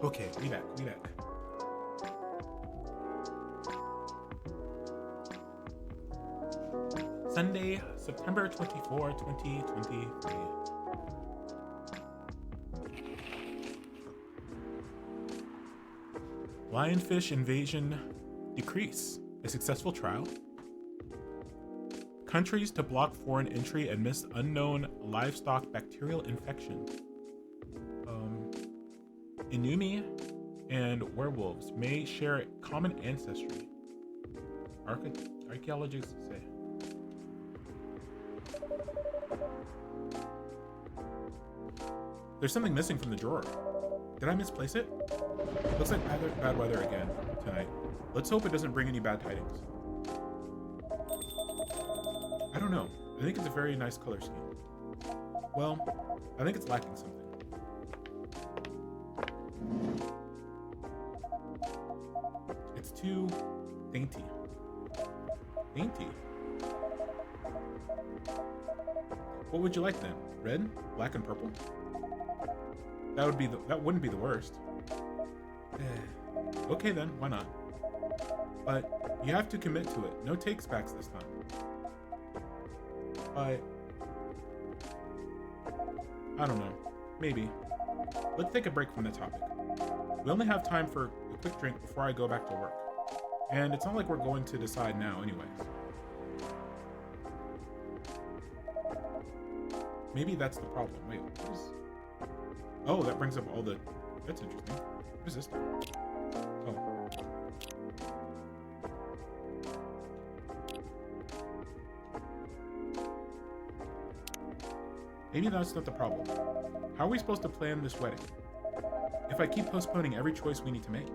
Okay, we back. Sunday, September 24, 2023. Lionfish invasion decrease. A successful trial. Countries to block foreign entry amidst unknown livestock bacterial infection. Inumi and werewolves may share common ancestry. Archaeologists say. There's something missing from the drawer. Did I misplace it? Looks like bad weather again tonight. Let's hope it doesn't bring any bad tidings. I don't know. I think it's a very nice color scheme. Well, I think it's lacking something. It's too dainty. Dainty? What would you like then? Red, black, and purple? That wouldn't be the worst. Okay then, why not? But you have to commit to it. No takes backs this time. But I don't know. Maybe. Let's take a break from the topic. We only have time for a quick drink before I go back to work. And it's not like we're going to decide now anyways. Maybe that's the problem. Wait, what is... Oh, that brings up all the... That's interesting. What is this? Oh. Maybe that's not the problem. How are we supposed to plan this wedding if I keep postponing every choice we need to make?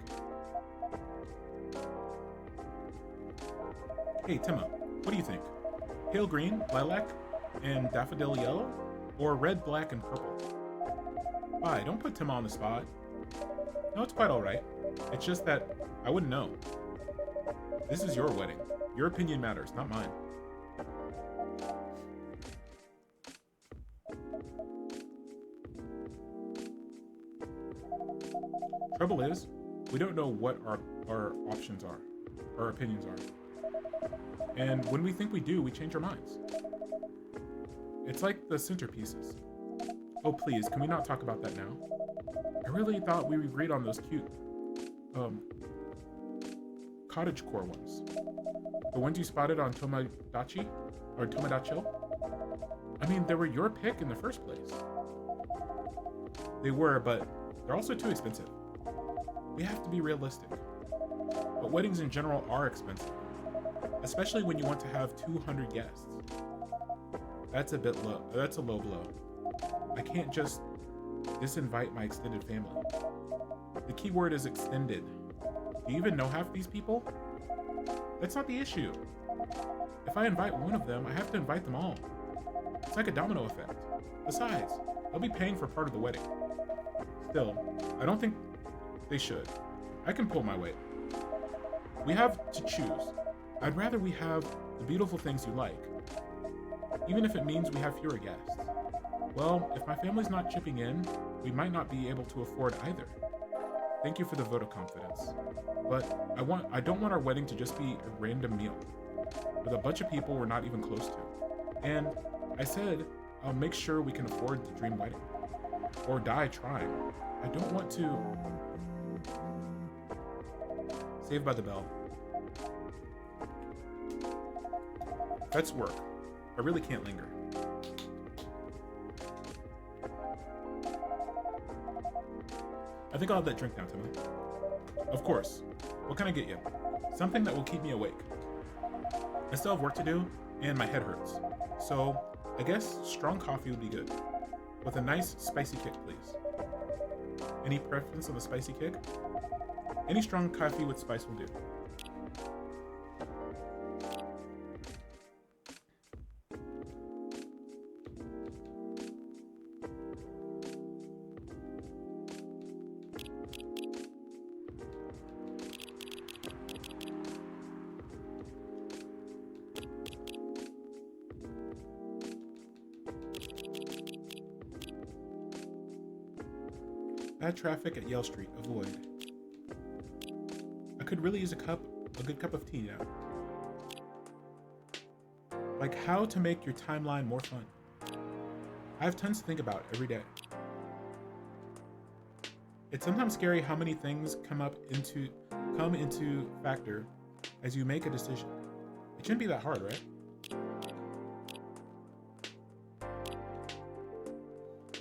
Hey, Timmo, what do you think? Pale green, lilac, and daffodil yellow? Or red, black, and purple? Why, don't put Timmo on the spot. No, it's quite alright. It's just that I wouldn't know. This is your wedding. Your opinion matters, not mine. Trouble is, we don't know what our options are, our opinions are. And when we think we do, we change our minds. It's like the centerpieces. Oh please, can we not talk about that now? I really thought we agreed on those cute, cottagecore ones. The ones you spotted on Tomodachi? Or Tomodachi? I mean, they were your pick in the first place. They were, but they're also too expensive. We have to be realistic. But weddings in general are expensive. Especially when you want to have 200 guests. That's a bit low. That's a low blow. I can't just disinvite my extended family. The key word is extended. Do you even know half these people? That's not the issue. If I invite one of them, I have to invite them all. It's like a domino effect. Besides, they'll be paying for part of the wedding. Still, I don't think they should. I can pull my weight. We have to choose. I'd rather we have the beautiful things you like, even if it means we have fewer guests. Well, if my family's not chipping in, we might not be able to afford either. Thank you for the vote of confidence. But I don't want our wedding to just be a random meal with a bunch of people we're not even close to. And I said I'll make sure we can afford the dream wedding. Or die trying. I don't want to... Saved by the Bell. That's work. I really can't linger. I think I'll have that drink now, Timmy. Of course. What can I get you? Something that will keep me awake. I still have work to do, and my head hurts. So, I guess strong coffee would be good. With a nice spicy kick, please. Any preference of a spicy kick? Any strong coffee with spice will do. Bad traffic at Yale Street. Avoid. I could really use a good cup of tea now. Like how to make your timeline more fun. I have tons to think about every day. It's sometimes scary how many things come into factor as you make a decision. It shouldn't be that hard, right?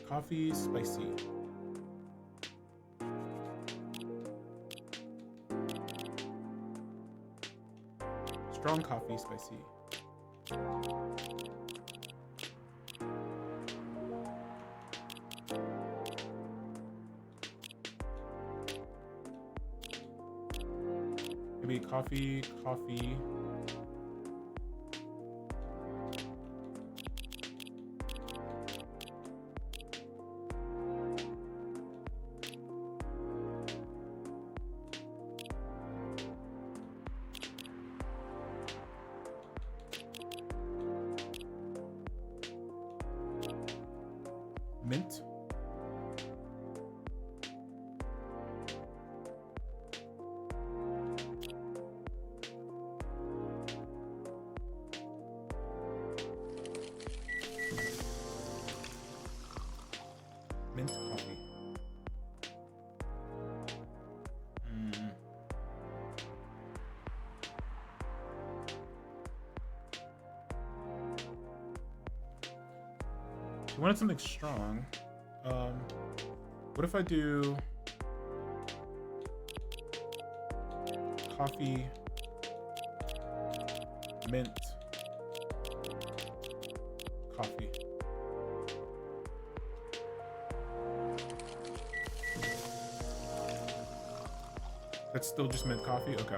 Coffee, spicy. Strong coffee, spicy. Maybe coffee. Mint. Mint coffee. You wanted something strong. What if I do coffee, mint, coffee? That's still just mint coffee? Okay.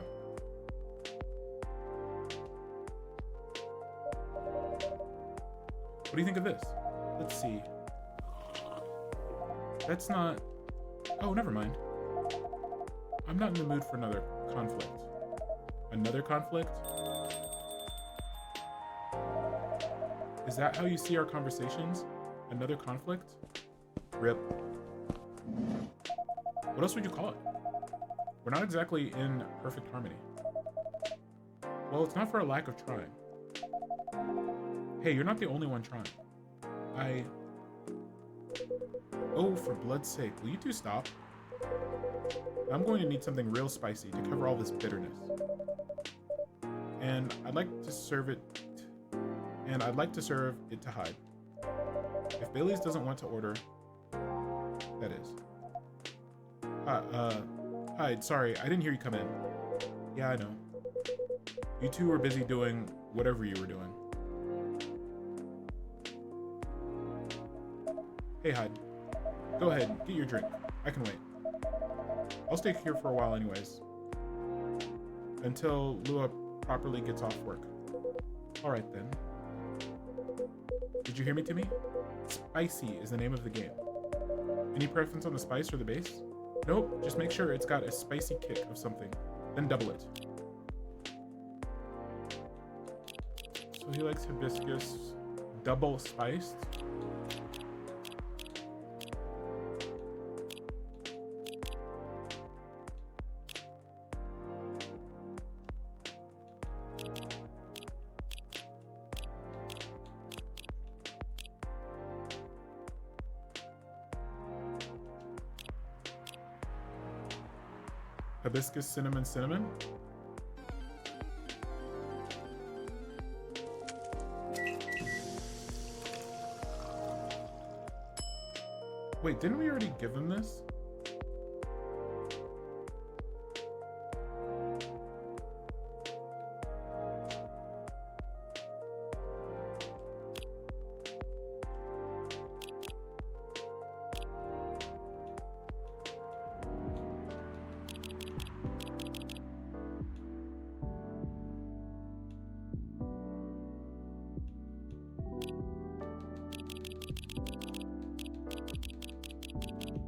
What do you think of this? Let's see. That's not... Oh, never mind. I'm not in the mood for another conflict. Another conflict? Is that how you see our conversations? Another conflict? RIP. What else would you call it? We're not exactly in perfect harmony. Well, it's not for a lack of trying. Hey, you're not the only one trying. Oh, for blood's sake, will you two stop? I'm going to need something real spicy to cover all this bitterness. And I'd like to serve it to Hyde. If Bailey's doesn't want to order, that is. Hyde, sorry, I didn't hear you come in. Yeah, I know. You two were busy doing whatever you were doing. Hey, Hyde. Go ahead, get your drink. I can wait. I'll stay here for a while anyways. Until Lua properly gets off work. Alright then. Did you hear me, Timmy? Spicy is the name of the game. Any preference on the spice or the base? Nope, just make sure it's got a spicy kick of something. Then double it. So he likes hibiscus double spiced. Hibiscus cinnamon. Wait, didn't we already give him this?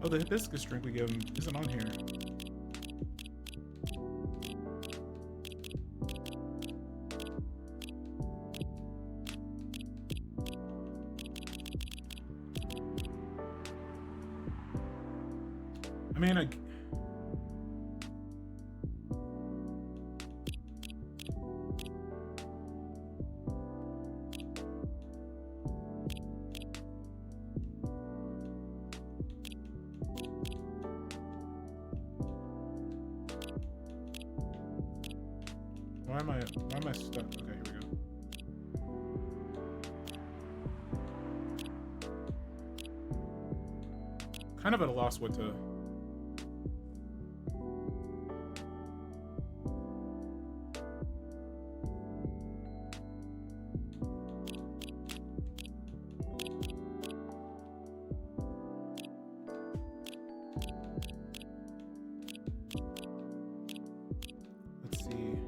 Oh, the hibiscus drink we gave him isn't on here. I mean, why am I stuck? Okay, here we go. Kind of at a loss what to. Let's see.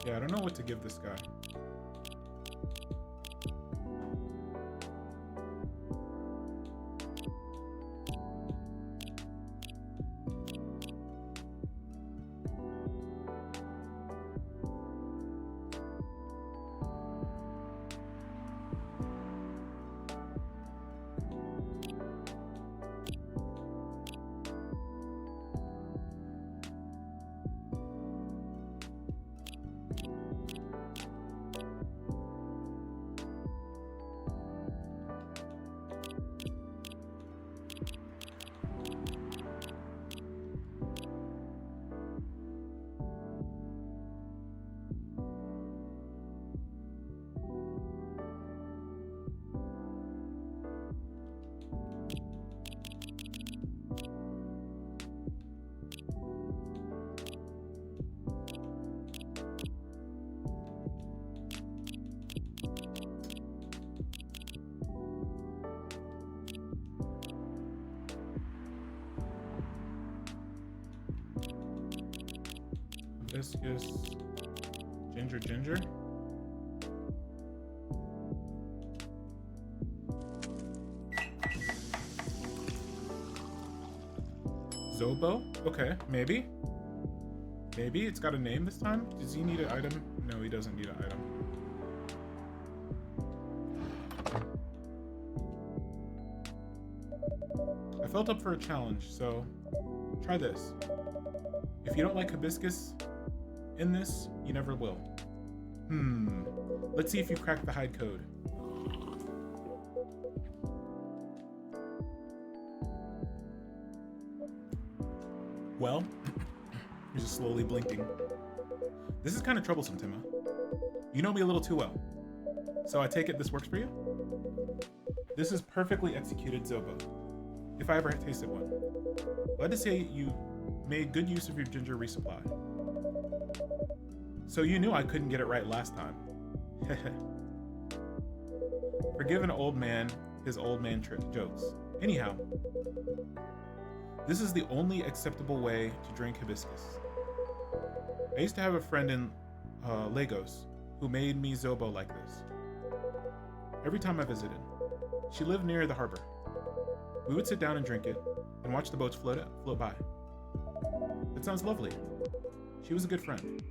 Yeah, I don't know what to give this guy. Hibiscus, ginger. Zobo? Okay, maybe. Maybe it's got a name this time? Does he need an item? No, he doesn't need an item. I felt up for a challenge, so try this. If you don't like hibiscus in this, you never will. Let's see if you crack the hide code. Well, you're just slowly blinking. This is kind of troublesome, Tima. You know me a little too well. So I take it this works for you? This is perfectly executed Zobo, if I ever tasted one. Glad to say you made good use of your ginger resupply. So you knew I couldn't get it right last time. Forgive an old man his old man jokes. Anyhow, this is the only acceptable way to drink hibiscus. I used to have a friend in Lagos who made me Zobo like this. Every time I visited, she lived near the harbor. We would sit down and drink it and watch the boats float by. That sounds lovely. She was a good friend.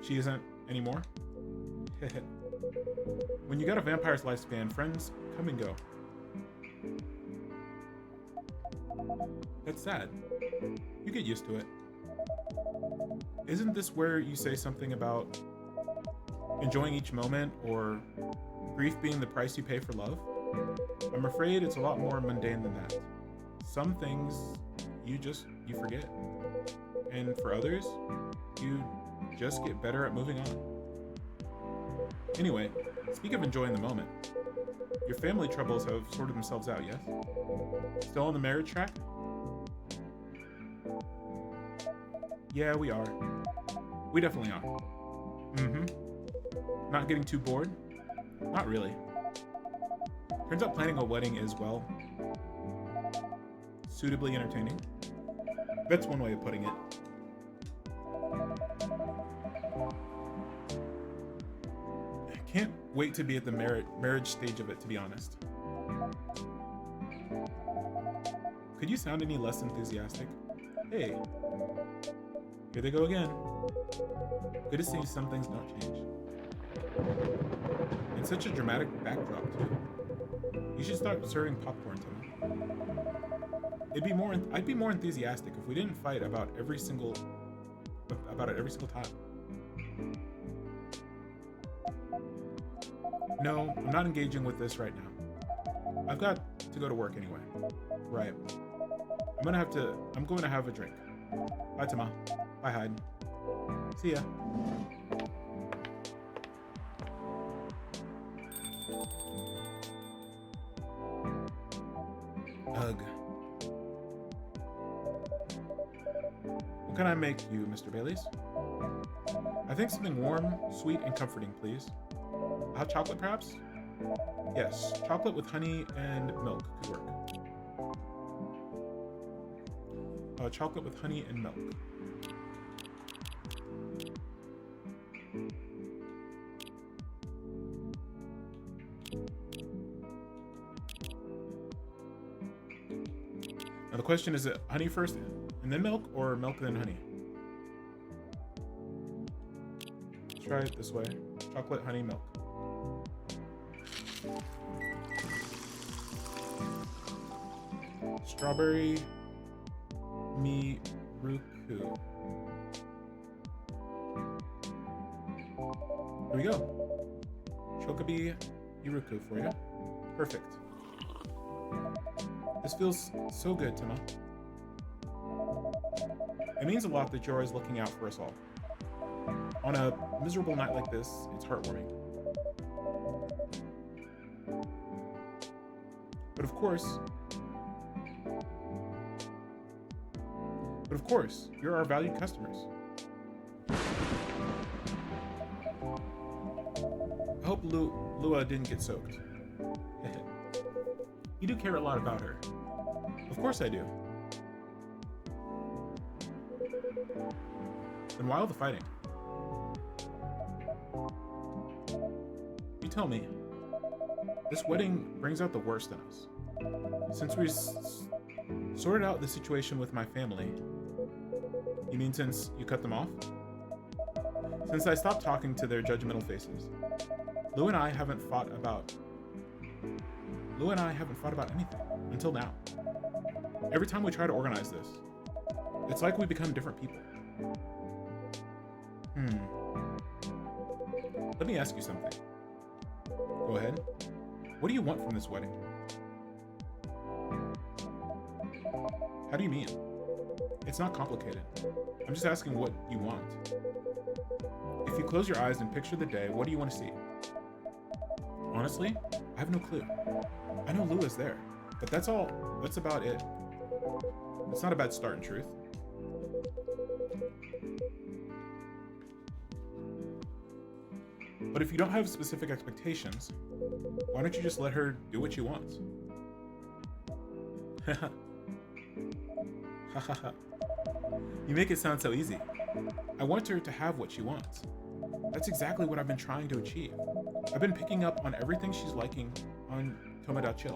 She isn't anymore? When you got a vampire's lifespan, friends come and go. That's sad. You get used to it. Isn't this where you say something about enjoying each moment or grief being the price you pay for love? I'm afraid it's a lot more mundane than that. Some things you forget. And for others, you just get better at moving on. Anyway, speak of enjoying the moment. Your family troubles have sorted themselves out, yes? Still on the marriage track? Yeah, we are. We definitely are. Mm-hmm. Not getting too bored? Not really. Turns out planning a wedding is, well, suitably entertaining. That's one way of putting it. I can't wait to be at the marriage stage of it, to be honest. Could you sound any less enthusiastic? Hey, here they go again. Good to see some things don't change. And such a dramatic backdrop, too. You should start serving popcorn to me. I'd be more enthusiastic if we didn't fight about it every single time. No, I'm not engaging with this right now. I've got to go to work anyway. Right. I'm going to have a drink. Bye, Tama. Bye, Hyde. See ya. Ugh. What can I make you, Mr. Baileys? I think something warm, sweet, and comforting, please. Hot chocolate, perhaps? Yes, chocolate with honey and milk could work. Chocolate with honey and milk. Now the question is, it honey first and then milk, or milk then honey? Let's try it this way. Chocolate, honey, milk. Strawberry miruku. Here we go. Chocobi miruku for you. Perfect. This feels so good, Tima. It means a lot that you're always looking out for us all. On a miserable night like this, it's heartwarming. But of course, you're our valued customers. I hope Lua didn't get soaked. You do care a lot about her. Of course I do. Then why all the fighting? You tell me. This wedding brings out the worst in us. Since we sorted out the situation with my family. You mean since you cut them off? Since I stopped talking to their judgmental faces. Lou and I haven't fought about anything until now. Every time we try to organize this, it's like we become different people. Let me ask you something. Go ahead. What do you want from this wedding? How do you mean? It's not complicated. I'm just asking what you want. If you close your eyes and picture the day, what do you want to see? Honestly, I have no clue. I know Lou is there, but that's all. That's about it. It's not a bad start, in truth. But if you don't have specific expectations, why don't you just let her do what she wants? You make it sound so easy. I want her to have what she wants. That's exactly what I've been trying to achieve. I've been picking up on everything she's liking on Tomodachi.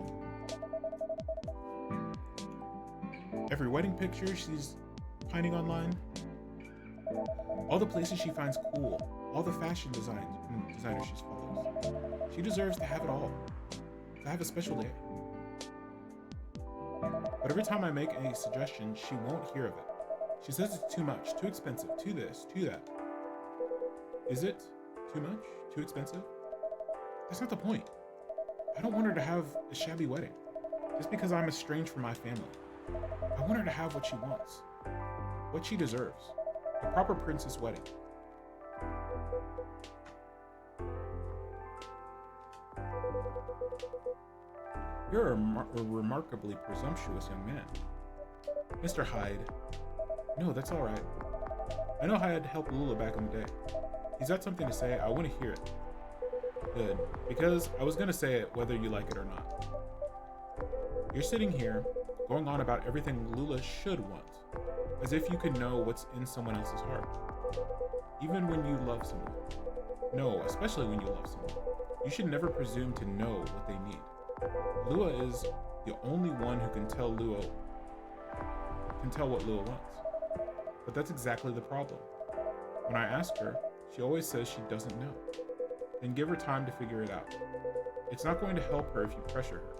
Every wedding picture she's finding online. All the places she finds cool. All the fashion designers she follows. She deserves to have it all. To have a special day. But every time I make a suggestion, she won't hear of it. She says it's too much, too expensive, too this, too that. Is it too much, too expensive? That's not the point. I don't want her to have a shabby wedding just because I'm estranged from my family. I want her to have what she wants, what she deserves, a proper princess wedding. You're a remarkably presumptuous young man. Mr. Hyde. No, that's all right. I know how I'd help Lula back in the day. He's got something to say. I want to hear it. Good, because I was going to say it whether you like it or not. You're sitting here, going on about everything Lula should want, as if you could know what's in someone else's heart. Even when you love someone. No, especially when you love someone. You should never presume to know what they need. Lua is the only one who can tell what Lua wants. But that's exactly the problem. When I ask her, she always says she doesn't know. Then give her time to figure it out. It's not going to help her if you pressure her.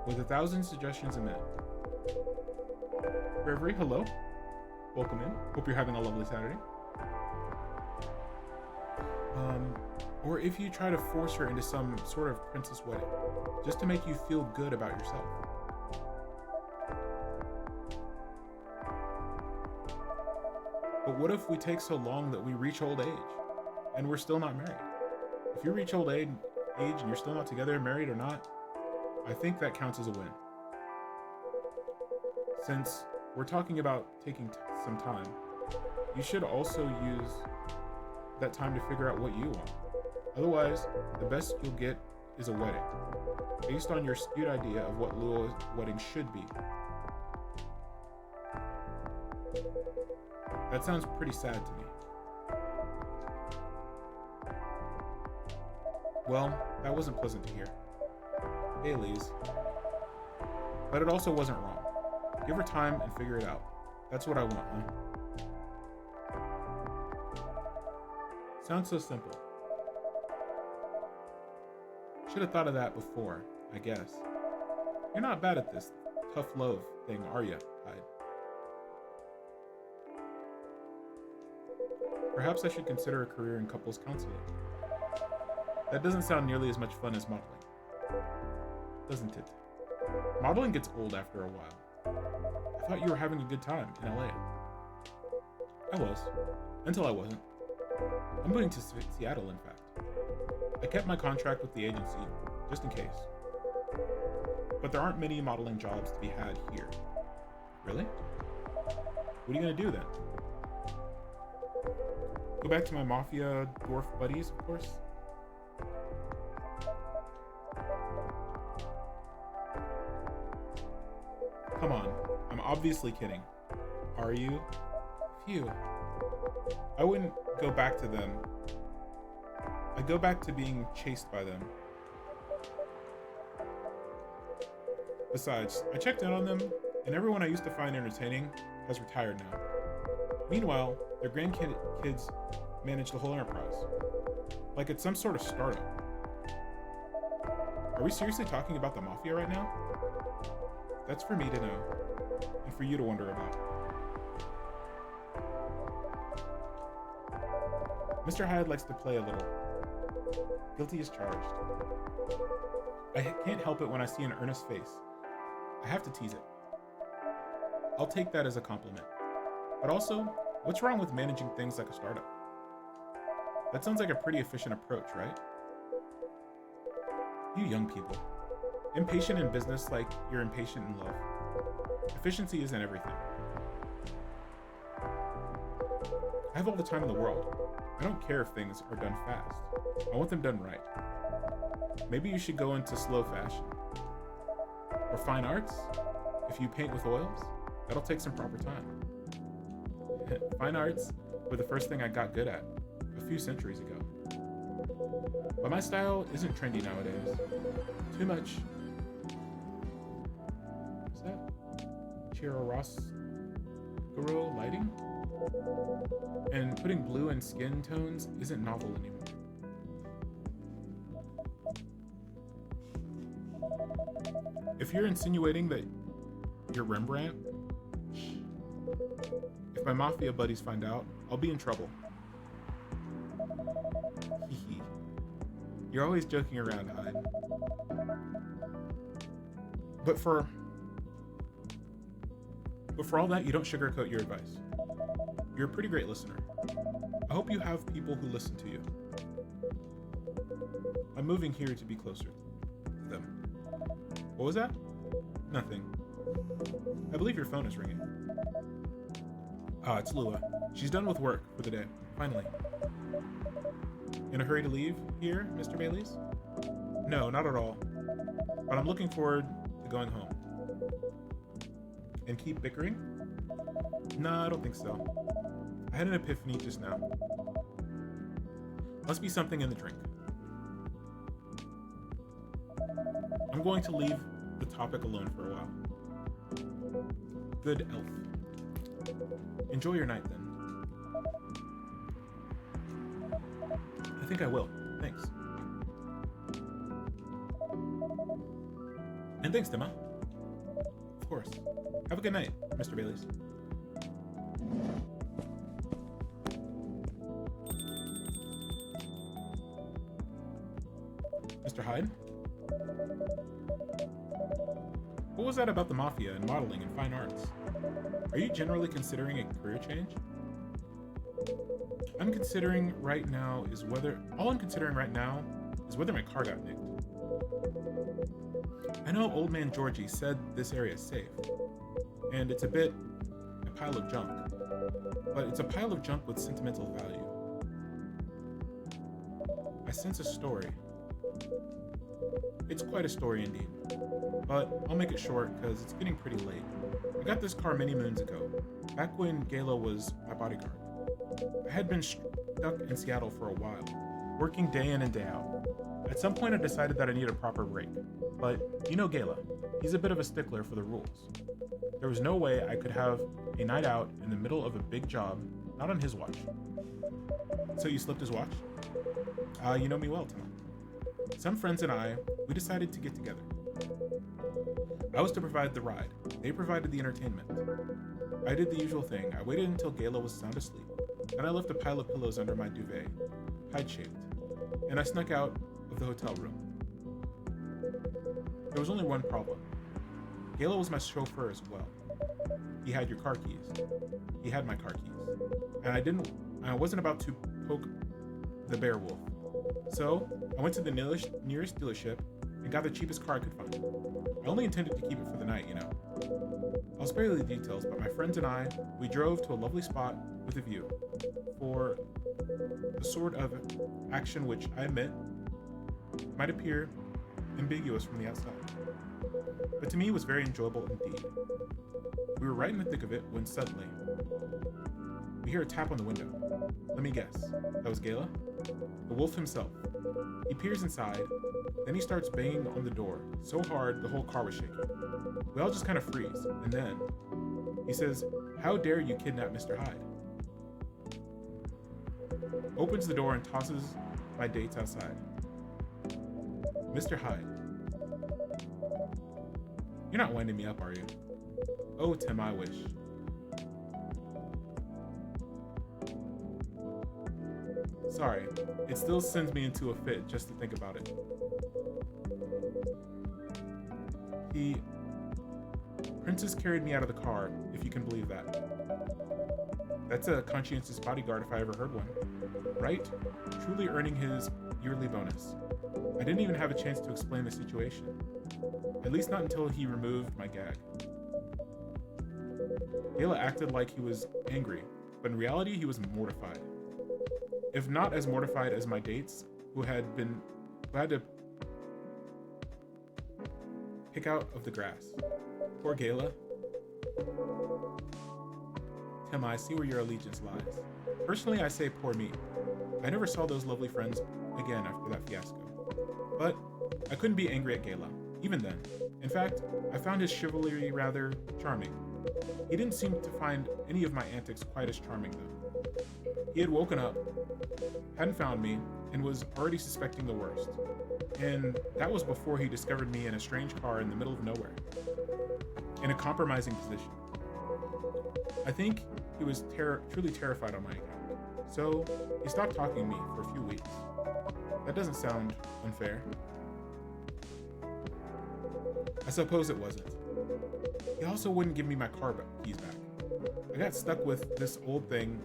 With 1,000 suggestions a minute. Reverie, hello. Welcome in. Hope you're having a lovely Saturday. Or if you try to force her into some sort of princess wedding, just to make you feel good about yourself. But what if we take so long that we reach old age, and we're still not married? If you reach old age and you're still not together, married or not, I think that counts as a win. Since we're talking about taking some time, you should also use that time to figure out what you want. Otherwise, the best you'll get is a wedding, based on your skewed idea of what Lua's wedding should be. That sounds pretty sad to me. Well, that wasn't pleasant to hear. Bailey's. But it also wasn't wrong. Give her time and figure it out. That's what I want, huh? Sounds so simple. Should have thought of that before, I guess. You're not bad at this tough love thing, are you, Hyde? Perhaps I should consider a career in couples counseling. That doesn't sound nearly as much fun as modeling. Doesn't it? Modeling gets old after a while. I thought you were having a good time in LA. I was. Until I wasn't. I'm moving to Seattle, in fact. I kept my contract with the agency, just in case. But there aren't many modeling jobs to be had here. Really? What are you gonna do then? Go back to my mafia dwarf buddies, of course? Come on, I'm obviously kidding. Are you? Phew. I wouldn't go back to them. I'd go back to being chased by them. Besides, I checked in on them, and everyone I used to find entertaining has retired now. Meanwhile, their grandkids manage the whole enterprise. Like it's some sort of startup. Are we seriously talking about the mafia right now? That's for me to know, and for you to wonder about. Mr. Hyde likes to play a little. Guilty as charged. I can't help it when I see an earnest face. I have to tease it. I'll take that as a compliment. But also, what's wrong with managing things like a startup? That sounds like a pretty efficient approach, right? You young people. Impatient in business like you're impatient in love. Efficiency isn't everything. I have all the time in the world. I don't care if things are done fast. I want them done right. Maybe you should go into slow fashion. Or fine arts? If you paint with oils, that'll take some proper time. Fine arts were the first thing I got good at a few centuries ago. But my style isn't trendy nowadays. Too much. What's that? Chiaroscuro lighting? And putting blue in skin tones isn't novel anymore. If you're insinuating that you're Rembrandt, if my mafia buddies find out, I'll be in trouble. Hee. You're always joking around, Hyde. But for all that, you don't sugarcoat your advice. You're a pretty great listener. I hope you have people who listen to you. I'm moving here to be closer to them. What was that? Nothing. I believe your phone is ringing. Ah, it's Lua. She's done with work for the day, finally. In a hurry to leave here, Mr. Baileys? No, not at all. But I'm looking forward to going home. And keep bickering? Nah, I don't think so. I had an epiphany just now. Must be something in the drink. I'm going to leave the topic alone for a while. Good elf. Enjoy your night then. I think I will. Thanks. And thanks, Dima. Of course. Have a good night, Mr. Baileys. Mr. Hyde? What was that about the mafia and modeling and fine arts? Are you generally considering a career change? All I'm considering right now is whether my car got nicked. I know old man Georgie said this area is safe, and it's a pile of junk, but it's a pile of junk with sentimental value. I sense a story. It's quite a story indeed, but I'll make it short because it's getting pretty late. I got this car many moons ago, back when Gala was my bodyguard. I had been stuck in Seattle for a while, working day in and day out. At some point I decided that I needed a proper break, but you know Gala, he's a bit of a stickler for the rules. There was no way I could have a night out in the middle of a big job, not on his watch. So you slipped his watch? You know me well, Tim. Some friends and I, we decided to get together. I was to provide the ride. They provided the entertainment. I did the usual thing. I waited until Gala was sound asleep. Then I left a pile of pillows under my duvet, pied-shaped, and I snuck out of the hotel room. There was only one problem. Gala was my chauffeur as well. He had your car keys. He had my car keys. And I wasn't about to poke the bear wolf. So I went to the nearest dealership and got the cheapest car I could find. I only intended to keep it for the night, you know. I'll spare you the details, but my friends and I, we drove to a lovely spot with a view for a sort of action which I admit might appear ambiguous from the outside. But to me, it was very enjoyable indeed. We were right in the thick of it when suddenly, we hear a tap on the window. Let me guess, that was Gala? The wolf himself. He peers inside, then he starts banging on the door so hard the whole car was shaking. We all just kind of freeze, and then he says, "How dare you kidnap Mr. Hyde?" Opens the door and tosses my dates outside. Mr. Hyde. You're not winding me up, are you? Oh, Tim, I wish. Sorry, it still sends me into a fit just to think about it. Princess carried me out of the car, if you can believe that. That's a conscientious bodyguard if I ever heard one. Right? Truly earning his yearly bonus. I didn't even have a chance to explain the situation. At least not until he removed my gag. Gala acted like he was angry, but in reality he was mortified. If not as mortified as my dates, who had to pick out of the grass. Poor Gala. Tim, I see where your allegiance lies. Personally, I say poor me. I never saw those lovely friends again after that fiasco. But I couldn't be angry at Gala, even then. In fact, I found his chivalry rather charming. He didn't seem to find any of my antics quite as charming, though. He had woken up, hadn't found me, and was already suspecting the worst. And that was before he discovered me in a strange car in the middle of nowhere, in a compromising position. I think he was truly terrified on my account, so he stopped talking to me for a few weeks. That doesn't sound unfair. I suppose it wasn't. He also wouldn't give me my car keys back. I got stuck with this old thing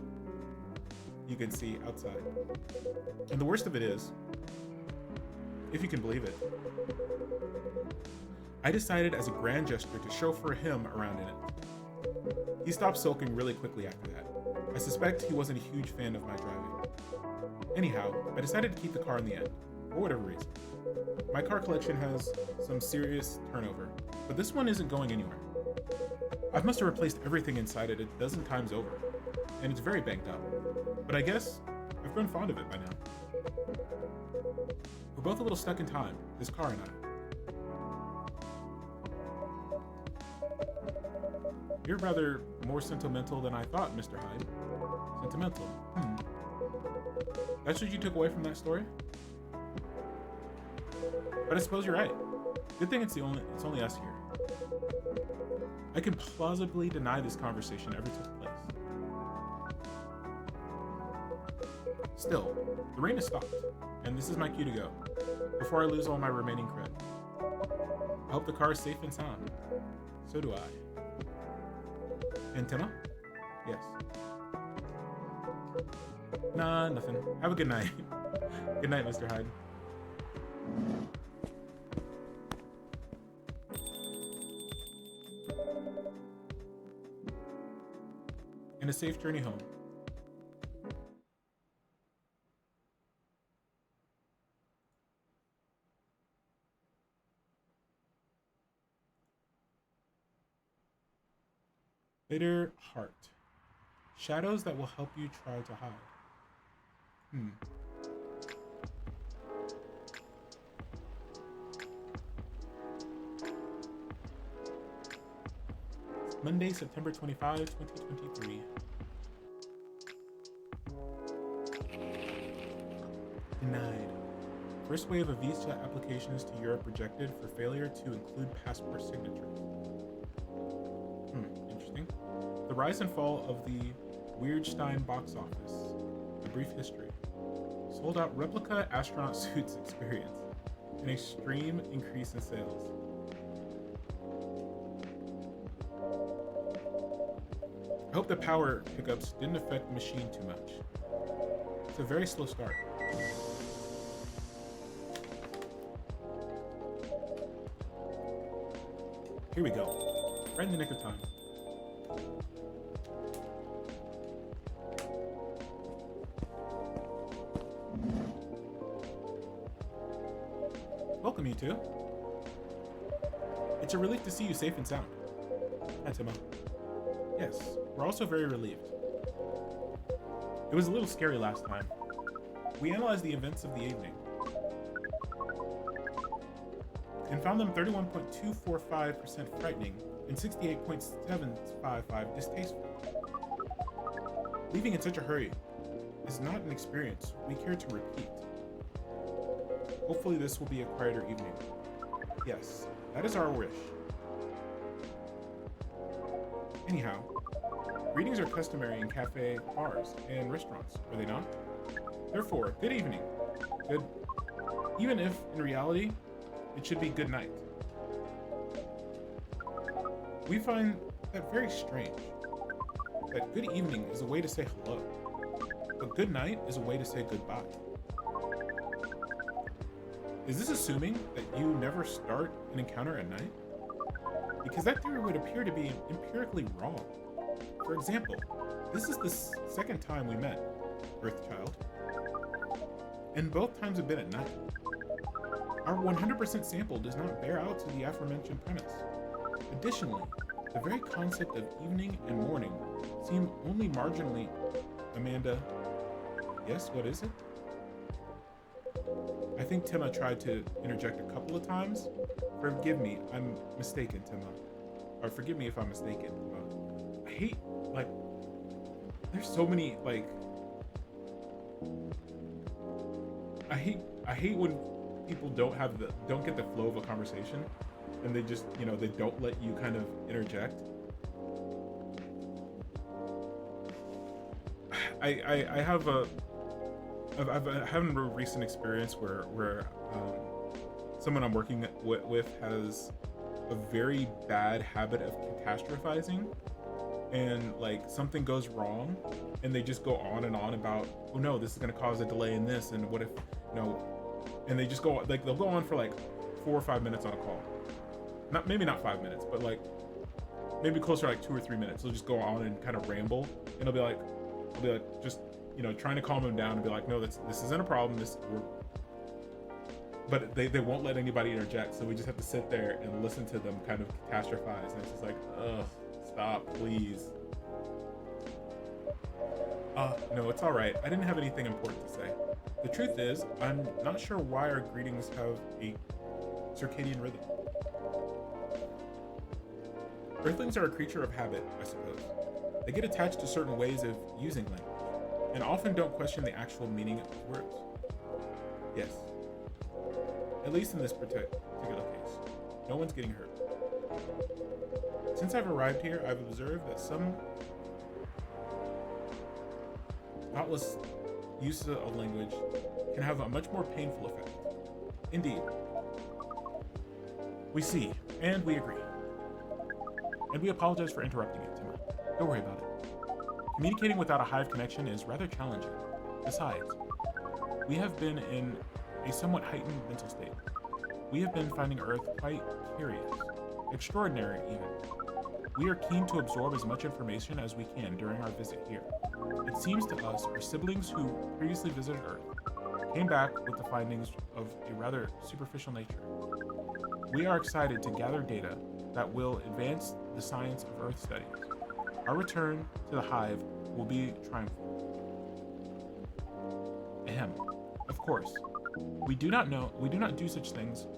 you can see outside. And the worst of it is, if you can believe it, I decided as a grand gesture to chauffeur him around in it. He stopped sulking really quickly after that. I suspect he wasn't a huge fan of my driving. Anyhow, I decided to keep the car in the end, for whatever reason. My car collection has some serious turnover, but this one isn't going anywhere. I must have replaced everything inside it a dozen times over, and it's very banged up. But I guess I've grown fond of it by now. We're both a little stuck in time, this car and I. You're rather more sentimental than I thought, Mr. Hyde. Sentimental? That's what you took away from that story? But I suppose you're right. Good thing it's only us here. I can plausibly deny this conversation ever took place. Still, the rain has stopped, and this is my cue to go, before I lose all my remaining cred. I hope the car is safe and sound. So do I. And Timma? Yes. Nah, nothing. Have a good night. Good night, Mr. Hyde. And a safe journey home. Bitter heart. Shadows that will help you try to hide. Monday, September 25, 2023. Denied. First wave of visa applications to Europe rejected for failure to include passport signatures. Interesting. The rise and fall of the Weirdstein box office. A brief history. Sold out replica astronaut suits experience. An extreme increase in sales. I hope the power hiccups didn't affect the machine too much. It's a very slow start. Here we go. Right in the nick of time. Welcome, you two. It's a relief to see you safe and sound. Hi, Timma. Yes, we're also very relieved. It was a little scary last time. We analyzed the events of the evening and found them 31.245% frightening and 68.755 distasteful. Leaving in such a hurry is not an experience we care to repeat. Hopefully this will be a quieter evening. Yes, that is our wish. Anyhow, greetings are customary in cafe, bars, and restaurants, are they not? Therefore, good evening. Good, even if, in reality, it should be good night. We find that very strange, that good evening is a way to say hello, but good night is a way to say goodbye. Is this assuming that you never start an encounter at night? Because that theory would appear to be empirically wrong. For example, this is the second time we met, Earthchild, and both times have been at night. Our 100% sample does not bear out to the aforementioned premise. Additionally, the very concept of evening and morning seem only marginally... Amanda, yes, what is it? I think Timma tried to interject a couple of times. Forgive me, I'm mistaken, Timma. Or forgive me if I'm mistaken. I hate, like, there's so many, like, I hate when people don't get the flow of a conversation, and they just, they don't let you kind of interject. I have a recent experience where someone I'm working with has a very bad habit of catastrophizing, and like something goes wrong and they just go on and on about, oh no, this is going to cause a delay in this, and what if, and they just go, like, they'll go on for like 4 or 5 minutes on a call. Maybe not 5 minutes, but like maybe closer to like 2 or 3 minutes. They'll just go on and kind of ramble, and they'll be like, I'll be like, just, trying to calm him down and be like, no, this isn't a problem. But they won't let anybody interject, so we just have to sit there and listen to them kind of catastrophize, and it's just like, ugh, stop, please. No, it's all right. I didn't have anything important to say. The truth is, I'm not sure why our greetings have a circadian rhythm. Earthlings are a creature of habit, I suppose. They get attached to certain ways of using language, and often don't question the actual meaning of words. Yes. At least in this particular case. No one's getting hurt. Since I've arrived here, I've observed that some thoughtless use of language can have a much more painful effect. Indeed. We see, and we agree. And we apologize for interrupting you, Timur. Don't worry about it. Communicating without a hive connection is rather challenging. Besides, we have been in a somewhat heightened mental state. We have been finding Earth quite curious, extraordinary even. We are keen to absorb as much information as we can during our visit here. It seems to us our siblings who previously visited Earth came back with the findings of a rather superficial nature. We are excited to gather data that will advance the science of Earth studies. Our return to the hive will be triumphant. Ahem. Of course, we do not do such things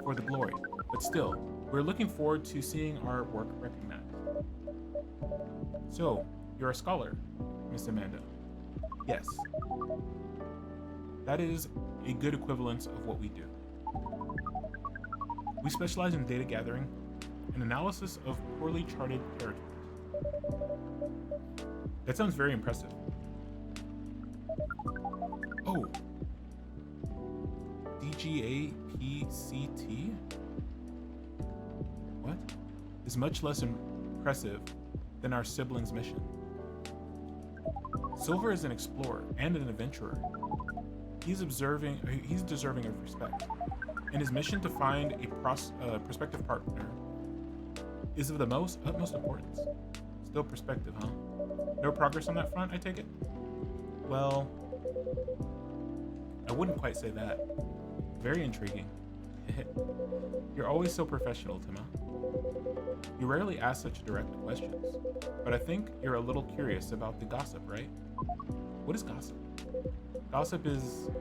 for the glory, but still, we're looking forward to seeing our work recognized. So, you're a scholar, Miss Amanda? Yes. That is a good equivalence of what we do. We specialize in data gathering and analysis of poorly charted territories. That sounds very impressive. Oh. DGAPCT? What? Is much less impressive than our siblings' mission. Silver is an explorer and an adventurer. He's deserving of respect, and his mission to find a prospective partner is of the utmost importance. Still perspective, huh? No progress on that front, I take it? Well, I wouldn't quite say that. Very intriguing. You're always so professional, Tima. You rarely ask such direct questions, but I think you're a little curious about the gossip, right? What is gossip? Gossip is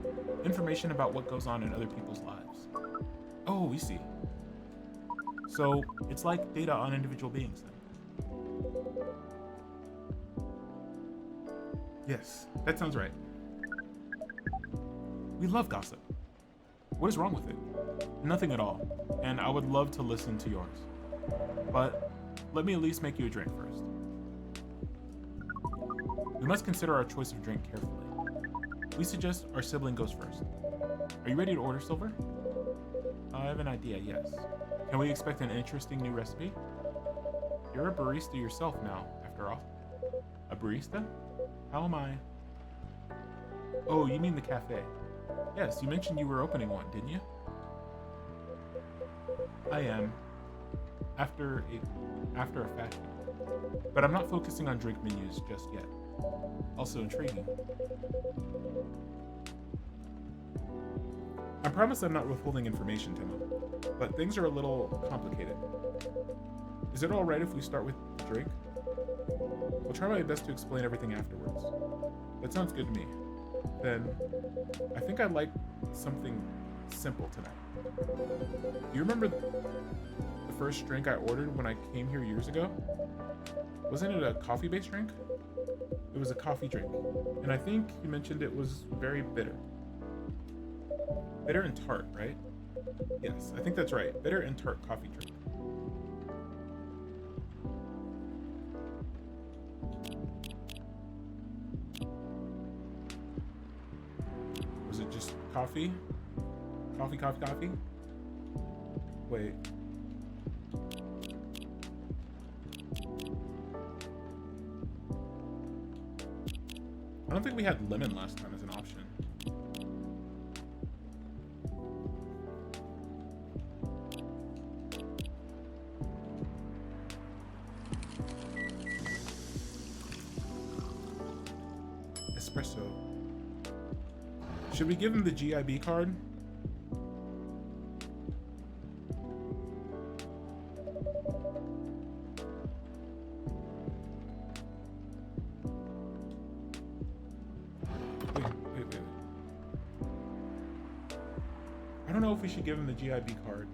information about what goes on in other people's lives. Oh, we see. So, it's like data on individual beings, then. Yes, that sounds right. We love gossip. What is wrong with it? Nothing at all, and I would love to listen to yours. But let me at least make you a drink first. We must consider our choice of drink carefully. We suggest our sibling goes first. Are you ready to order, Silver? I have an idea, yes. Can we expect an interesting new recipe? You're a barista yourself now, after all. A barista? How am I? Oh, you mean the cafe. Yes, you mentioned you were opening one, didn't you? I am. After a fashion. But I'm not focusing on drink menus just yet. Also intriguing. I promise I'm not withholding information, Timo, but things are a little complicated. Is it alright if we start with the drink? I'll try my best to explain everything afterwards. That sounds good to me. Then, I think I'd like something simple tonight. You remember the first drink I ordered when I came here years ago? Wasn't it a coffee-based drink? It was a coffee drink, and I think you mentioned it was very bitter. Bitter and tart, right? Yes, I think that's right. Bitter and tart coffee drink. Was it just coffee? Coffee? Wait. I don't think we had lemon last time as an option. espresso. Should we give him the GIB card? Wait. I don't know if we should give him the GIB card.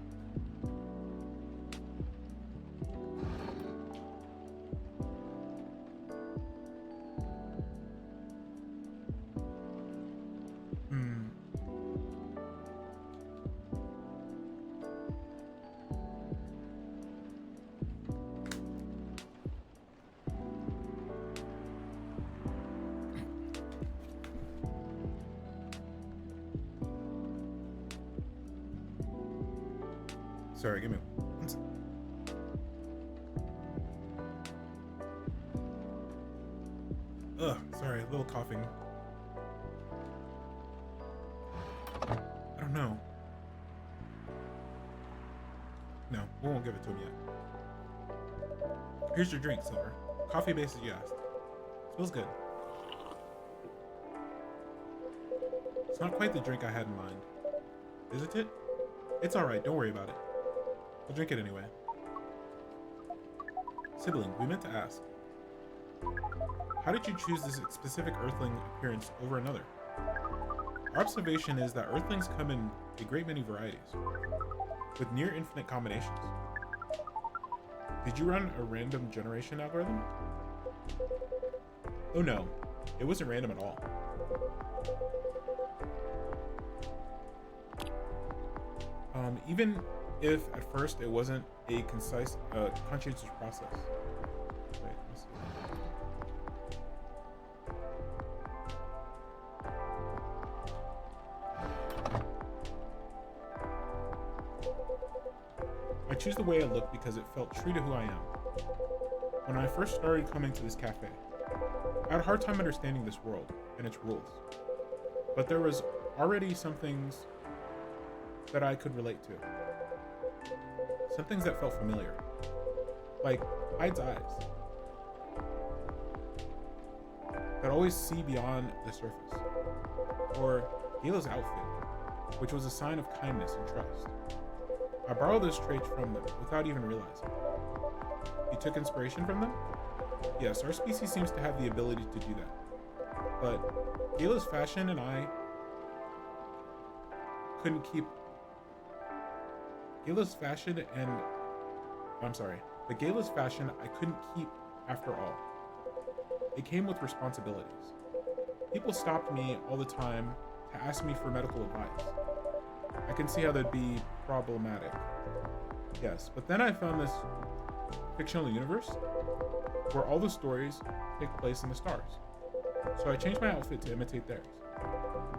Sorry, give me one second. Sorry, a little coughing. I don't know. No, we won't give it to him yet. Here's your drink, Silver. Coffee base as you asked. Smells good. It's not quite the drink I had in mind. Isn't it? It's alright, don't worry about it. I'll drink it anyway. Sibling, we meant to ask. How did you choose this specific Earthling appearance over another? Our observation is that Earthlings come in a great many varieties, with near infinite combinations. Did you run a random generation algorithm? Oh no, it wasn't random at all. Even if at first it wasn't a concise, conscientious process. Wait, let's see. I choose the way I look because it felt true to who I am. When I first started coming to this cafe, I had a hard time understanding this world and its rules. But there was already some things that I could relate to. Some things that felt familiar. Like Hyde's eyes. That always see beyond the surface. Or Gala's outfit, which was a sign of kindness and trust. I borrowed those traits from them without even realizing. You took inspiration from them? Yes, our species seems to have the ability to do that. But Gala's fashion and I couldn't keep Gala's fashion I couldn't keep after all. It came with responsibilities. People stopped me all the time to ask me for medical advice. I can see how that'd be problematic. Yes, but then I found this fictional universe where all the stories take place in the stars. So I changed my outfit to imitate theirs.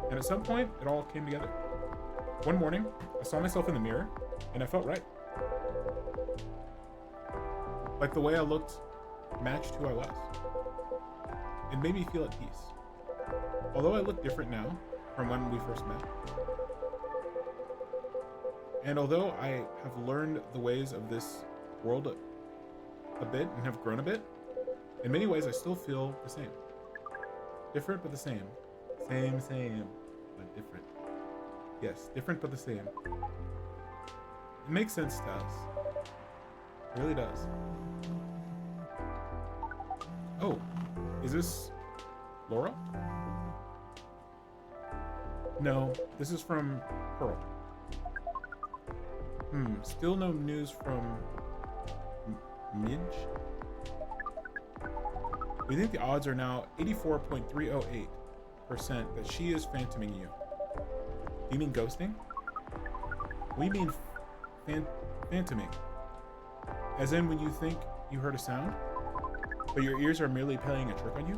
And at some point, it all came together. One morning, I saw myself in the mirror, and I felt right. Like the way I looked matched who I was. It made me feel at peace. Although I look different now from when we first met. And although I have learned the ways of this world a bit and have grown a bit, in many ways I still feel the same. Different but the same. Same, but different. Yes, different but the same. It makes sense to us. It really does. Oh, is this Laura? No, this is from Pearl. Still no news from Midge? We think the odds are now 84.308% that she is phantoming you. Do you mean ghosting? We mean phantoming. As in when you think you heard a sound, but your ears are merely playing a trick on you?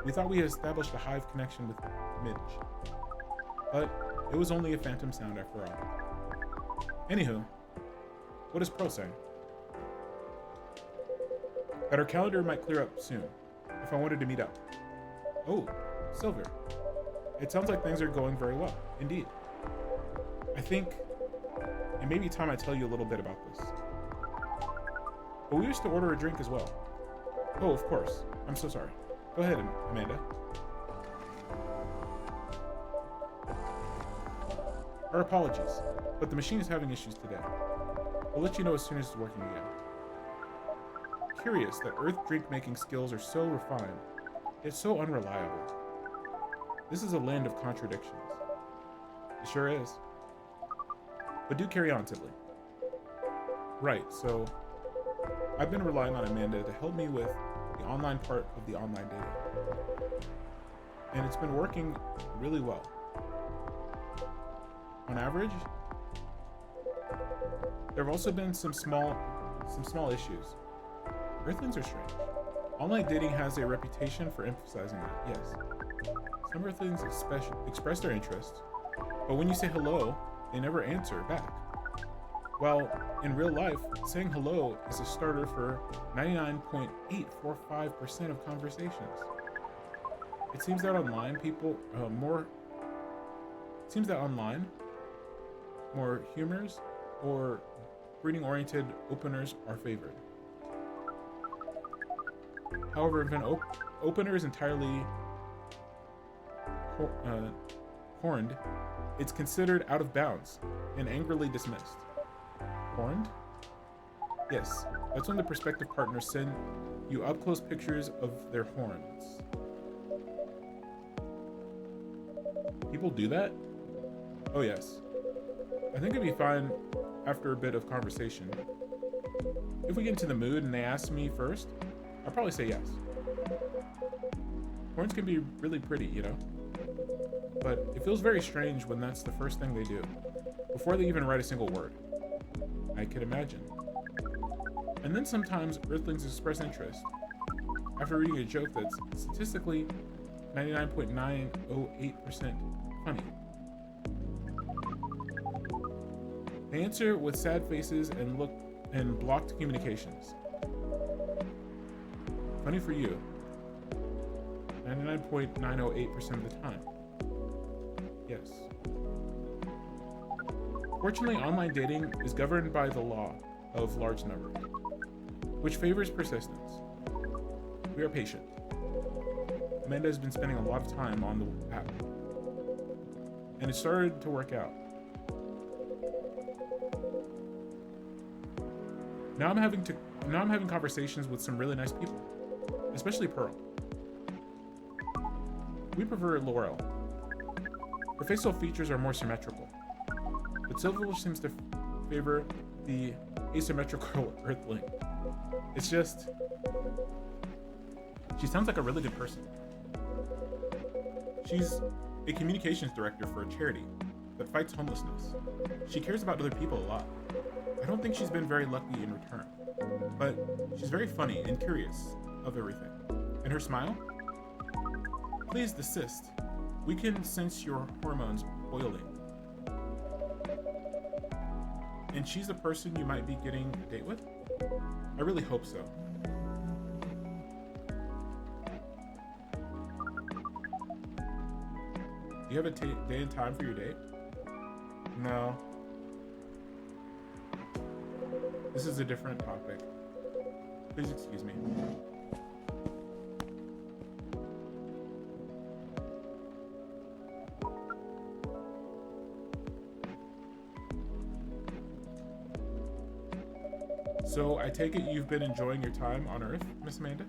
We thought we had established a hive connection with Midge, but it was only a phantom sound after all. Anywho, what does Pearl say? That our calendar might clear up soon, if I wanted to meet up. Oh, Silver. It sounds like things are going very well, indeed. I think it may be time I tell you a little bit about this. But we used to order a drink as well. Oh, of course. I'm so sorry. Go ahead, Amanda. Our apologies, but the machine is having issues today. We'll let you know as soon as it's working again. Curious that Earth drink-making skills are so refined, yet so unreliable. This is a land of contradictions. It sure is. But do carry on, Tiddly. Right, so I've been relying on Amanda to help me with the online part of the online dating. And it's been working really well. On average, there have also been some small issues. Earthlings are strange. Online dating has a reputation for emphasizing that, yes. Some Earthlings express their interest, but when you say hello, they never answer back. While in real life, saying hello is a starter for 99.845% of conversations. It seems that online more humors or greeting-oriented openers are favored. However, if an opener is entirely horned, it's considered out of bounds and angrily dismissed. Horned? Yes, that's when the prospective partners send you up-close pictures of their horns. People do that? Oh yes. I think it'd be fine after a bit of conversation. If we get into the mood and they ask me first, I'll probably say yes. Horns can be really pretty, you know? But it feels very strange when that's the first thing they do, before they even write a single word. I can imagine. And then sometimes Earthlings express interest after reading a joke that's statistically 99.908% funny. They answer with sad faces and blocked communications. Funny for you. 99.908% of the time. Yes. Fortunately, online dating is governed by the law of large numbers, which favors persistence. We are patient. Amanda has been spending a lot of time on the app, and it started to work out. Now I'm having conversations with some really nice people, especially Pearl. We prefer Laurel. Her facial features are more symmetrical, but Silver seems to favor the asymmetrical Earthling. It's just, she sounds like a really good person. She's a communications director for a charity that fights homelessness. She cares about other people a lot. I don't think she's been very lucky in return, but she's very funny and curious of everything. And her smile? Please desist. We can sense your hormones boiling. And she's the person you might be getting a date with? I really hope so. Do you have a day and time for your date? No. This is a different topic. Please excuse me. So I take it you've been enjoying your time on Earth, Miss Amanda?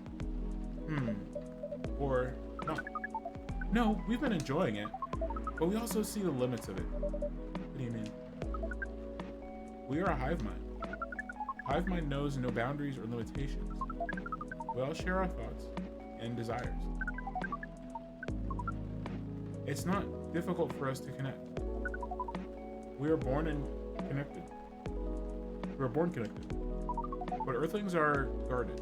Or not? No, we've been enjoying it, but we also see the limits of it. What do you mean? We are a hive mind. Hive mind knows no boundaries or limitations. We all share our thoughts and desires. It's not difficult for us to connect. We are born connected. But Earthlings are guarded.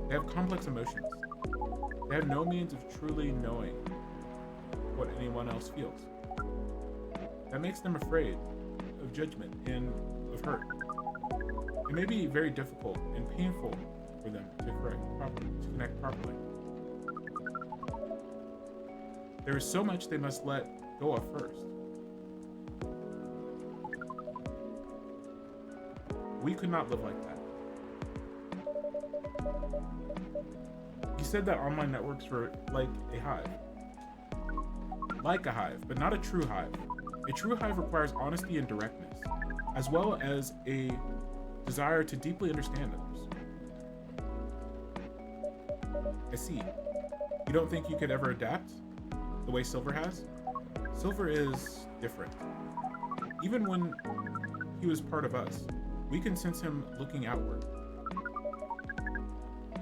They have complex emotions. They have no means of truly knowing what anyone else feels. That makes them afraid of judgment and of hurt. It may be very difficult and painful for them to connect properly. There is so much they must let go of first. We could not live like that. You said that online networks were like a hive. Like a hive, but not a true hive. A true hive requires honesty and directness, as well as a desire to deeply understand others. I see. You don't think you could ever adapt the way Silver has? Silver is different. Even when he was part of us, we can sense him looking outward.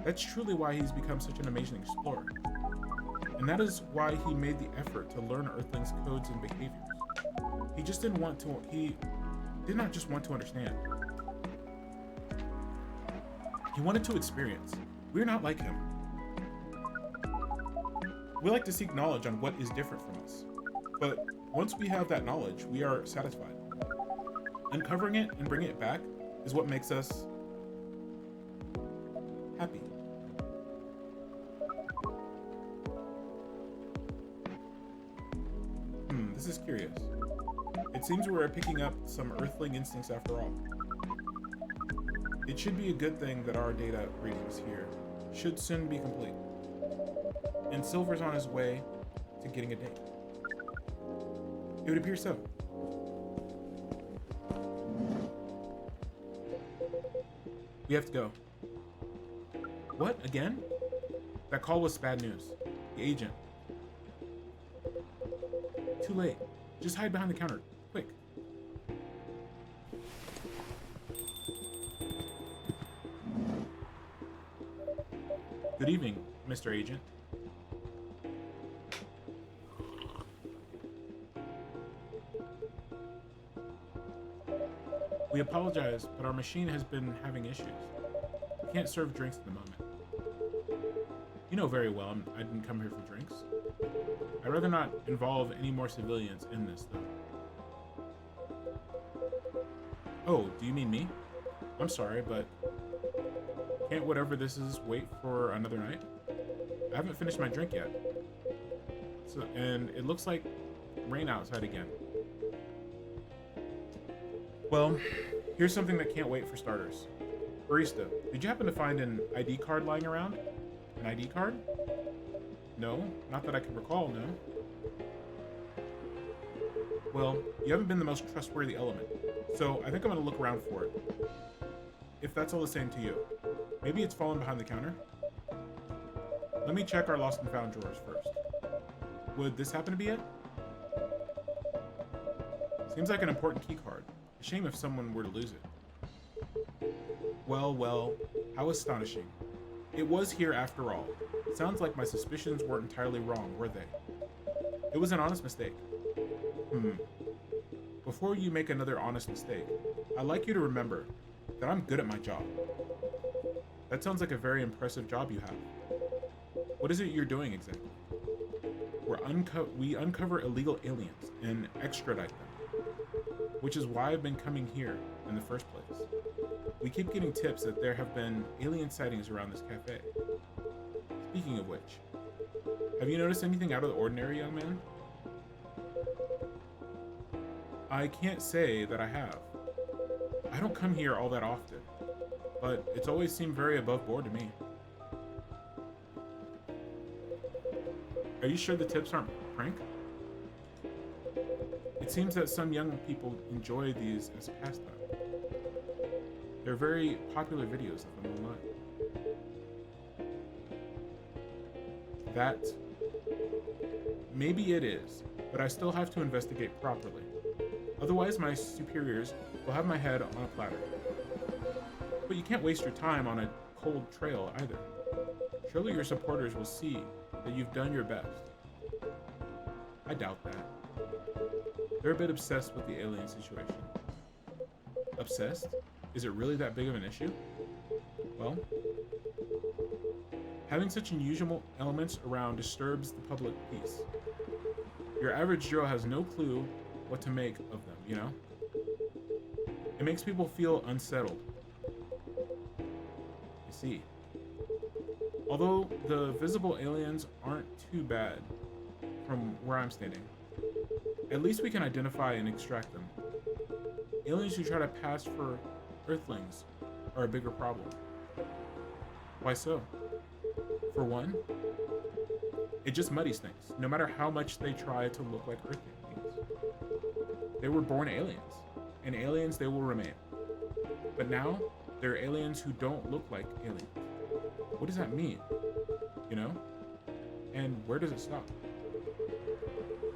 That's truly why he's become such an amazing explorer. And that is why he made the effort to learn Earthlings' codes and behaviors. He did not just want to understand. He wanted to experience. We're not like him. We like to seek knowledge on what is different from us. But once we have that knowledge, we are satisfied. Uncovering it and bringing it back is what makes us happy. This is curious. It seems we're picking up some Earthling instincts after all. It should be a good thing that our data readings here should soon be complete. And Silver's on his way to getting a date. It would appear so. We have to go. What? Again? That call was bad news. The agent. Too late. Just hide behind the counter. Quick. Good evening, Mr. Agent. We apologize, but our machine has been having issues. We can't serve drinks at the moment. You know very well I didn't come here for drinks. I'd rather not involve any more civilians in this, though. Oh, do you mean me? I'm sorry, but can't whatever this is wait for another night? I haven't finished my drink yet. And it looks like rain outside again. Well, here's something that can't wait for starters. Barista, did you happen to find an ID card lying around? An ID card? No, not that I can recall, no. Well, you haven't been the most trustworthy element, so I think I'm gonna look around for it. If that's all the same to you. Maybe it's fallen behind the counter? Let me check our lost and found drawers first. Would this happen to be it? Seems like an important key card. A shame if someone were to lose it. Well, how astonishing. It was here after all. Sounds like my suspicions weren't entirely wrong, were they? It was an honest mistake. Before you make another honest mistake, I'd like you to remember that I'm good at my job. That sounds like a very impressive job you have. What is it you're doing exactly? We uncover illegal aliens and extradite them, which is why I've been coming here in the first place. We keep getting tips that there have been alien sightings around this cafe. Speaking of which, have you noticed anything out of the ordinary, young man? I can't say that I have. I don't come here all that often, but it's always seemed very above board to me. Are you sure the tips aren't a prank? It seems that some young people enjoy these as a pastime. There are very popular videos of them online. That, maybe it is, but I still have to investigate properly. Otherwise, my superiors will have my head on a platter. But you can't waste your time on a cold trail either. Surely your supporters will see that you've done your best. I doubt that. They're a bit obsessed with the alien situation. Obsessed? Is it really that big of an issue? Well, having such unusual elements around disturbs the public peace. Your average Joe has no clue what to make of them, you know? It makes people feel unsettled. You see. Although the visible aliens aren't too bad from where I'm standing, at least we can identify and extract them. Aliens who try to pass for Earthlings are a bigger problem. Why so? For one, it just muddies things, no matter how much they try to look like Earthlings. They were born aliens, and aliens they will remain. But now, they're aliens who don't look like aliens. What does that mean? You know? And where does it stop?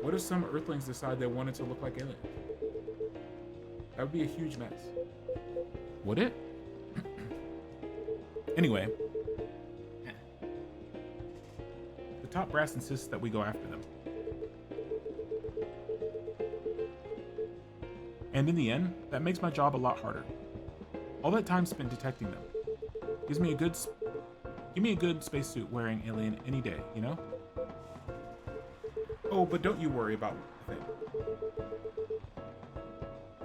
What if some Earthlings decide they wanted to look like aliens? That would be a huge mess. Would it? Anyway, the top brass insists that we go after them. And in the end, that makes my job a lot harder. All that time spent detecting them give me a good spacesuit wearing alien any day, you know? Oh, but don't you worry about the thing.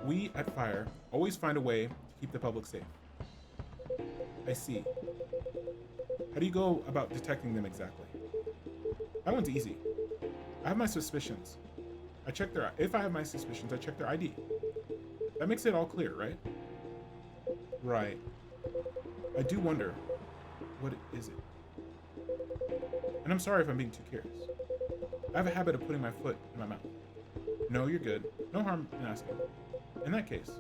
We at Fire always find a way to keep the public safe. I see. How do you go about detecting them exactly? That one's easy. I have my suspicions. If I have my suspicions, I check their ID. That makes it all clear, right? Right. I do wonder, what is it? And I'm sorry if I'm being too curious. I have a habit of putting my foot in my mouth. No, you're good. No harm in asking. In that case,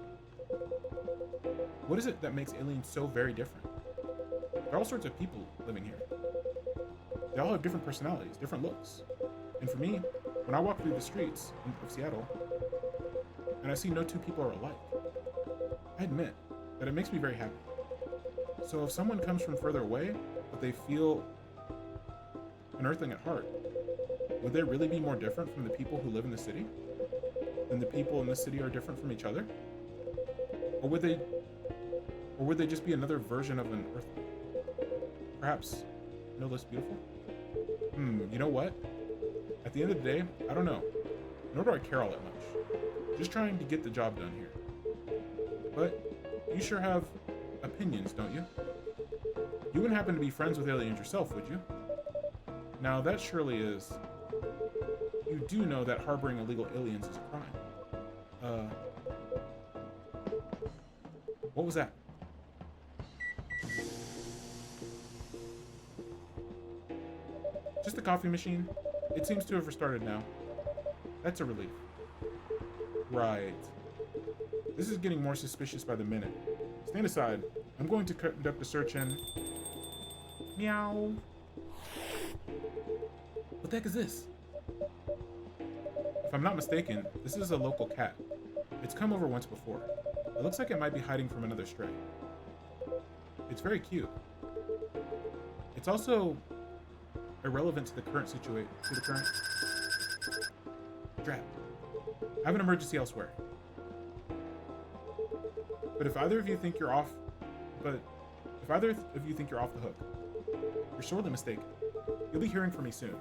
what is it that makes aliens so very different? There are all sorts of people living here. They all have different personalities, different looks. And for me, when I walk through the streets of Seattle, and I see no two people are alike, I admit that it makes me very happy. So if someone comes from further away, but they feel an Earthling at heart, would they really be more different from the people who live in the city than the people in the city are different from each other? Or would they just be another version of an Earthling? Perhaps no less beautiful? You know what? At the end of the day, I don't know. Nor do I care all that much. Just trying to get the job done here. But you sure have opinions, don't you? You wouldn't happen to be friends with aliens yourself, would you? Now that surely is... You do know that harboring illegal aliens is a crime. What was that? Just the coffee machine. It seems to have restarted now. That's a relief. Right. This is getting more suspicious by the minute. Stand aside. I'm going to conduct a search and... Meow. What the heck is this? If I'm not mistaken, this is a local cat. It's come over once before. It looks like it might be hiding from another stray. It's very cute. It's also irrelevant to the current situation. Drat. I have an emergency elsewhere. But if either of you think you're off the hook, you're sorely mistaken. You'll be hearing from me soon.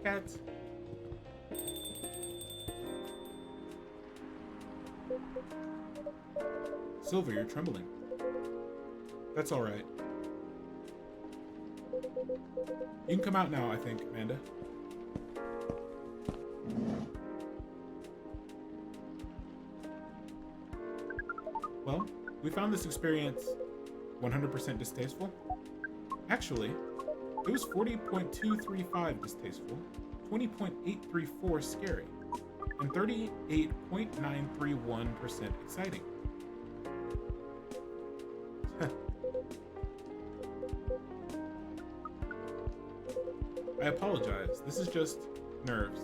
Cats. Silver, you're trembling. That's all right. You can come out now, I think, Amanda. Well, we found this experience 100% distasteful. Actually, it was 40.235 distasteful, 20.834 scary, and 38.931% exciting. I apologize. This is just nerves.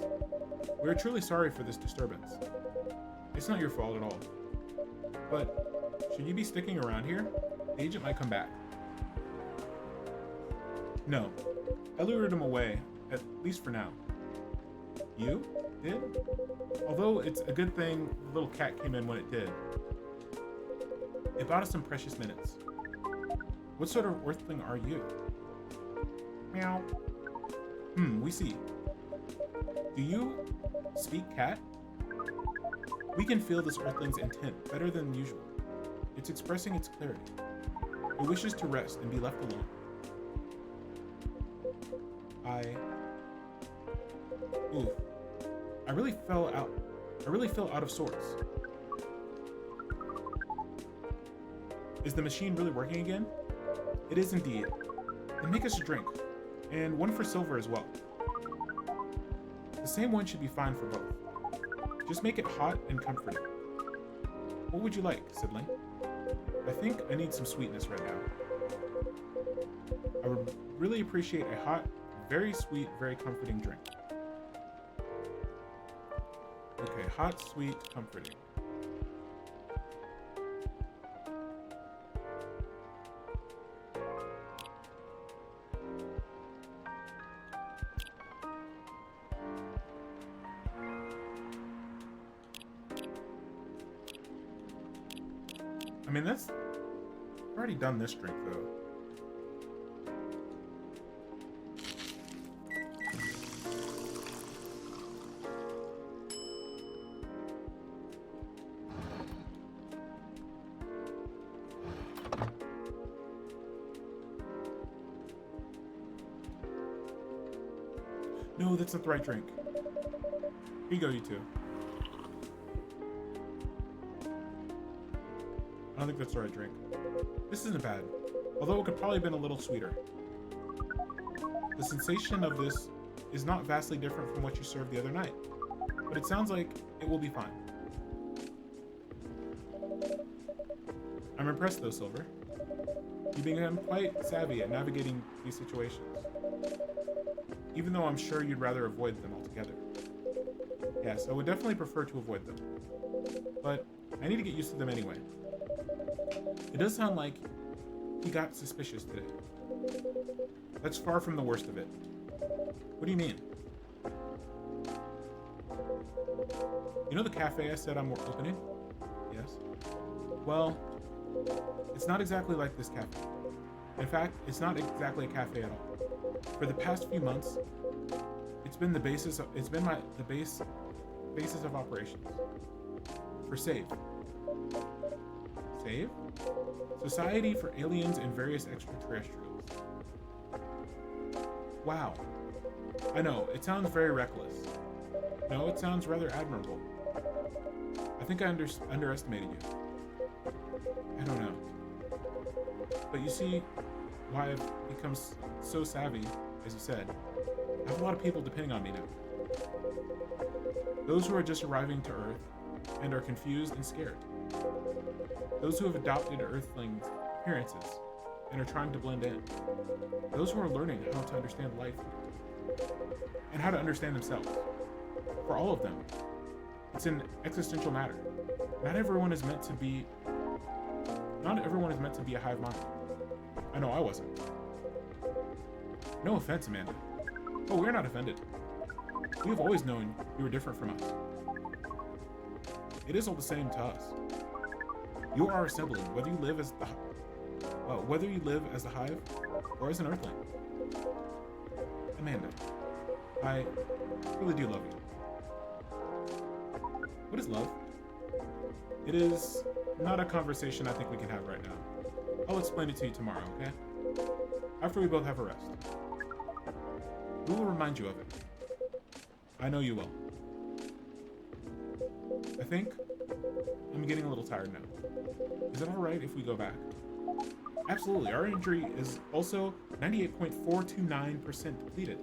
We are truly sorry for this disturbance. It's not your fault at all. But should you be sticking around here? The agent might come back. No. I lured him away, at least for now. You did? Although it's a good thing the little cat came in when it did. It bought us some precious minutes. What sort of Earthling are you? Meow. We see. Do you speak cat? We can feel this Earthling's intent better than usual. It's expressing its clarity. It wishes to rest and be left alone. I really fell out of sorts. Is the machine really working again? It is indeed. Then make us a drink. And one for Silver as well. The same one should be fine for both. Just make it hot and comforting. What would you like, sibling? I think I need some sweetness right now. I would really appreciate a hot, very sweet, very comforting drink. Okay, hot, sweet, comforting. I mean, I've already done this drink, though. No, that's not the right drink. Here you go, you two. I don't think that's the right drink. This isn't bad, although it could probably have been a little sweeter. The sensation of this is not vastly different from what you served the other night, but it sounds like it will be fine. I'm impressed though, Silver. You become quite savvy at navigating these situations, even though I'm sure you'd rather avoid them altogether. Yes, I would definitely prefer to avoid them, but I need to get used to them anyway. It does sound like he got suspicious today. That's far from the worst of it. What do you mean? You know the cafe I said I'm opening? Yes. Well, it's not exactly like this cafe. In fact, it's not exactly a cafe at all. For the past few months, it's been the basis of operations. For SAVE. SAVE? Society for Aliens and Various Extraterrestrials. Wow. I know, it sounds very reckless. No, it sounds rather admirable. I think I underestimated you. I don't know. But you see why I've become so savvy, as you said. I have a lot of people depending on me now. Those who are just arriving to Earth and are confused and scared. Those who have adopted Earthlings' appearances and are trying to blend in. Those who are learning how to understand life and how to understand themselves. For all of them, it's an existential matter. Not everyone is meant to be a hive mind. I know I wasn't. No offense, Amanda. Oh, we're not offended. We have always known you were different from us. It is all the same to us. You are our sibling, whether you live as the hive or as an Earthling. Amanda, I really do love you. What is love? It is not a conversation I think we can have right now. I'll explain it to you tomorrow, okay? After we both have a rest. We will remind you of it. I know you will. I think I'm getting a little tired now. Is it alright if we go back? Absolutely, our injury is also 98.429% depleted.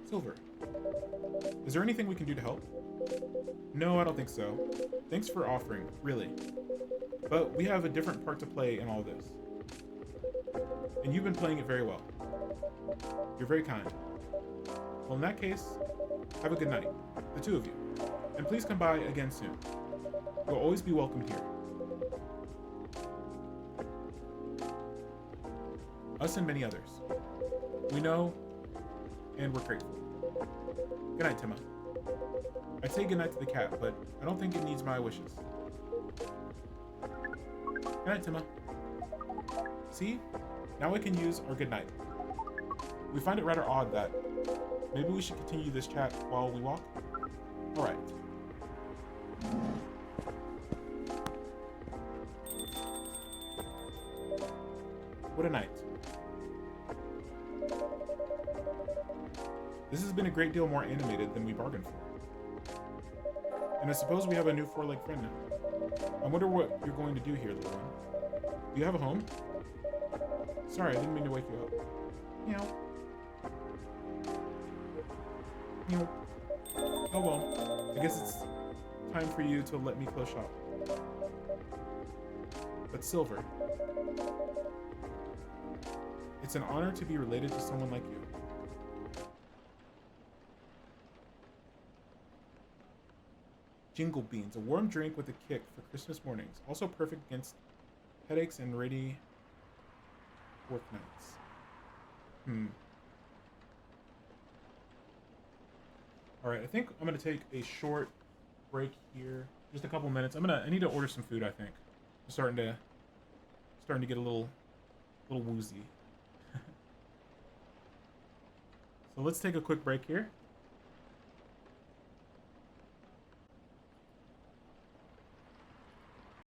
Silver, is there anything we can do to help? No, I don't think so. Thanks for offering, really. But we have a different part to play in all this. And you've been playing it very well. You're very kind. Well, in that case, have a good night, the two of you. And please come by again soon. You'll always be welcome here. Us and many others. We know, and we're grateful. Good night, Timma. I'd say good night to the cat, but I don't think it needs my wishes. Good night, Timma. See? Now I can use our good night. We find it rather odd that maybe we should continue this chat while we walk? Alright. What a night. This has been a great deal more animated than we bargained for. And I suppose we have a new four-legged friend now. I wonder what you're going to do here, little one. Do you have a home? Sorry, I didn't mean to wake you up. Meow. Meow. Oh well. I guess it's time for you to let me close shop. But Silver, it's an honor to be related to someone like you. Jingle Beans, a warm drink with a kick for Christmas mornings. Also perfect against headaches and rainy work nights. Alright, I think I'm gonna take a short break here. Just a couple minutes. I need to order some food, I think. I'm starting to get a little woozy. So let's take a quick break here.